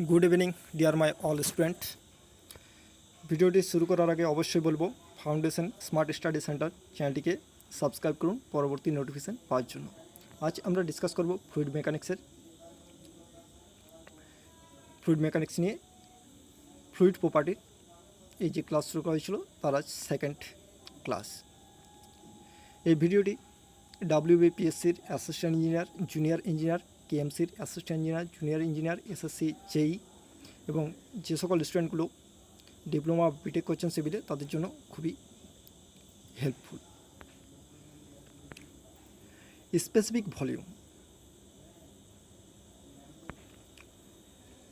Good evening dear my all student. ভিডিওটি শুরু করার আগে অবশ্যই বলবো ফাউন্ডেশন স্মার্ট স্টাডি সেন্টার চ্যানেলটিকে সাবস্ক্রাইব করুন পরবর্তী নোটিফিকেশন পাওয়ার জন্য। আজ আমরা ডিসকাস করব ফ্লুইড মেকানিক্স নিয়ে। ফ্লুইড প্রপার্টির এই যে ক্লাস শুরু করা হয়েছিল তার আজ সেকেন্ড ক্লাস। এই ভিডিওটি WBPSCর অ্যাসিস্ট্যান্ট ইঞ্জিনিয়ার, জুনিয়র ইঞ্জিনিয়ার, KMCর assistant engineer, junior engineer, SSC, JEE এবং যে সকল স্টুডেন্টগুলো ডিপ্লোমা বিটেক করছেন সিভিলে তাদের জন্য খুবই helpful. Specific volume,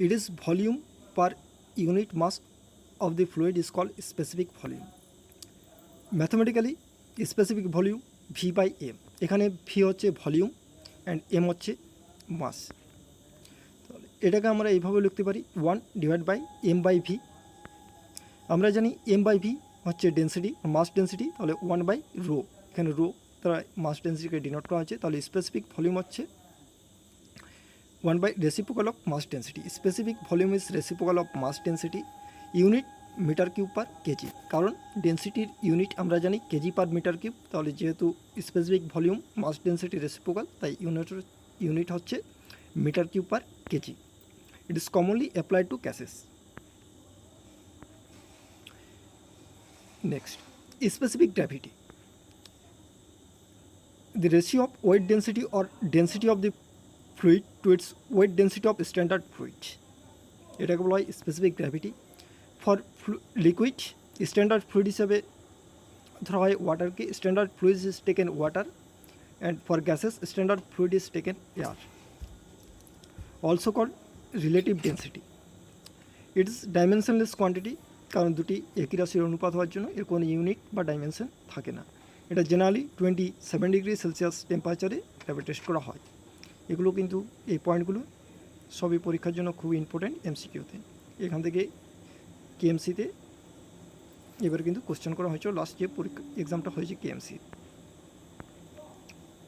it is volume per unit mass of the fluid is called specific volume. Mathematically specific volume V by M, এখানে V হচ্ছে volume and M হচ্ছে মাস। তাহলে এটাকে আমরা এইভাবে লিখতে পারি 1 divide by M by V। আমরা জানি M বাই V হচ্ছে ডেন্সিটি, মাস ডেন্সিটি, তাহলে 1 বাই রো, এখানে রো দ্বারা মাস ডেন্সিটিকে ডিনোট করা হচ্ছে। তাহলে স্পেসিফিক ভলিউম হচ্ছে 1 by reciprocal of mass density. Specific volume is reciprocal of mass density, unit metre cube per KG. কারণ ডেন্সিটির ইউনিট আমরা জানি কেজি পার মিটার কিউব, তাহলে যেহেতু specific volume mass density reciprocal তাই ইউনিট হচ্ছে metre cube per KG. It is commonly applied to gases. Next, specific gravity, the ratio of weight density or density of the fluid to its weight density of standard fluid, এটাকে বলা হয় specific gravity. For liquid standard fluid হিসাবে ধরা হয় ওয়াটারকে, standard fluid is taken water, and for gases standard fluid is taken air. Also called relative density. It's dimensionless quantity, কারণ দুটি একই রাশির অনুপাত হওয়ার জন্য এর কোনো ইউনিট বা ডাইমেনশন থাকে না। এটা জেনারেলি 27 ডিগ্রি সেলসিয়াস টেম্পারেচারে এভাবে টেস্ট করা হয়। এগুলো কিন্তু এই পয়েন্টগুলো সবই পরীক্ষার জন্য খুবই ইম্পর্টেন্ট MCQতে। এখান থেকে KMCতে এবার কিন্তু কোশ্চেন করা হয়েছিল, লাস্ট যে পরীক্ষা এক্সামটা হয়েছে KMC।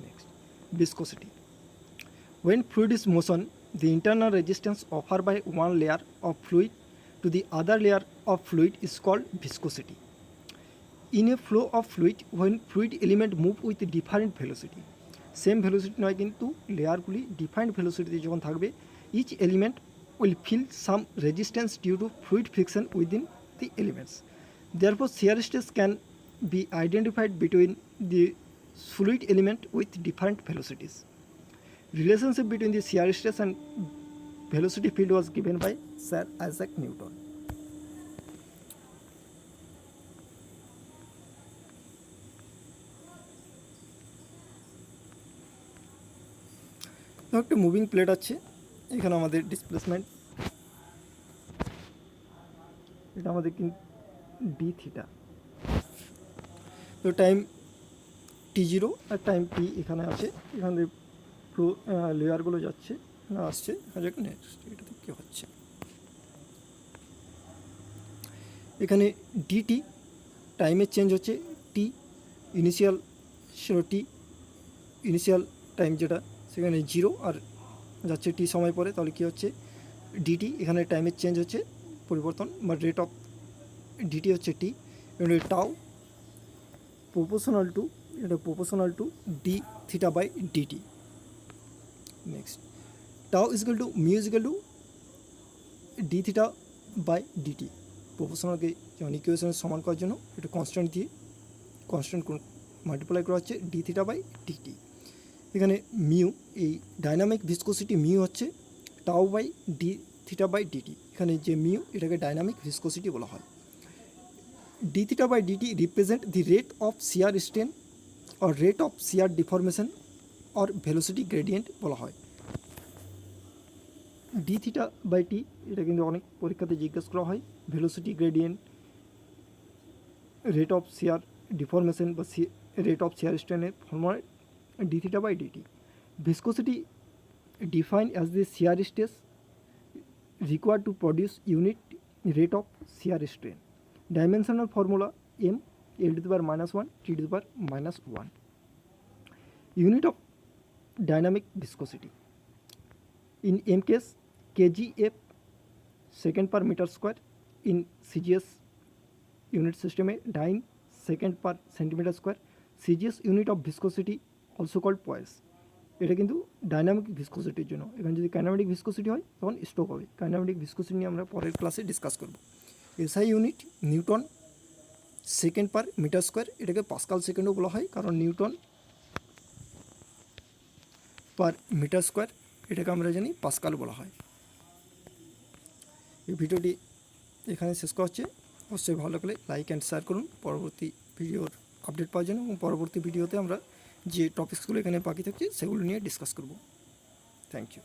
Next, viscosity. When fluid is motion, the internal resistance offered by one layer of fluid to the other layer of fluid is called viscosity. In a flow of fluid, when fluid element move with different velocity, same velocity নয় কিন্তু লেয়ারগুলি defined ভেলোসিটিতে যখন থাকবে, each element will feel some resistance due to fluid friction within the elements. Therefore shear stress can be identified between the fluid element with different velocities. Relationship between the shear stress and velocity field was given by sir Isaac Newton. একটা moving plate আছে, এখানে আমাদের displacement, এটা আমাদের কিন্তু d theta, তো time T0 আর time T এখানে আছে। এখানে ফ্লো লেয়ারগুলো যাচ্ছে, এখানে আসছে, দেখা যাক নেক্সট এটাতে কী হচ্ছে। এখানে DT টাইমের চেঞ্জ হচ্ছে, টি ইনিশিয়াল ছিল, টি ইনিশিয়াল টাইম যেটা সেখানে 0 আর যাচ্ছে টি সময় পরে, তাহলে কী হচ্ছে ডিটি, এখানে টাইমের চেঞ্জ হচ্ছে পরিবর্তন বা রেট অফ ডিটি হচ্ছে টি, এবং tau proportional to d theta by d t. Next, tau equal to mu equal to d theta by d t. প্রপোর্শনালকে যেমন ইকুয়েশনের সমান করার জন্য এটা কনস্ট্যান্ট দিয়ে কনস্ট্যান্ট মাল্টিপ্লাই করা হচ্ছে ডি থিটা বাই ডিটি। এখানে মিউ, এই ডাইনামিক ভিসকোসিটি মিউ হচ্ছে tau by D theta by DT. এখানে যে মিউ এটাকে ডাইনামিক ভিসকোসিটি বলা হয়। D theta by DT represent the rate of shear strain or rate of shear deformation or velocity gradient বলা হয়। D theta by T এটা কিন্তু অনেক পরীক্ষাতে জিজ্ঞেস করা হয়। Velocity gradient, rate of shear deformation বা রেট অফ শিয়ার স্ট্রেনের formula d theta by dt. Viscosity defined as the shear stress required to produce unit rate of shear strain. Dimensional formula m l to the power -1 t to the power -1. Unit of dynamic viscosity. In m case kgf second per metre square in CGS unit সিস্টেমে dyne second per centimetre square CGS unit of viscosity also called poise. এটা কিন্তু dynamic ভিসকোসিটির জন্য। এখানে যদি kinematic viscosity হয় তখন stroke হবে। Kinematic viscosity নিয়ে আমরা পরের ক্লাসে ডিসকাস করব। SI unit newton second per metre square, এটাকে পাস্কাল সেকেন্ডও বলা হয়, কারণ নিউটন পার মিটার স্কোয়ার এটাকে আমরা জানি পাস্কাল বলা হয়। এই ভিডিওটি এখানে শেষ করা হচ্ছে। অবশ্যই ভালো লাগলে লাইক অ্যান্ড শেয়ার করুন পরবর্তী ভিডিওর আপডেট পাওয়ার জন্য, এবং পরবর্তী ভিডিওতে আমরা যে টপিকসগুলো এখানে বাকি থাকছে সেগুলো নিয়ে ডিসকাস করব। Thank you.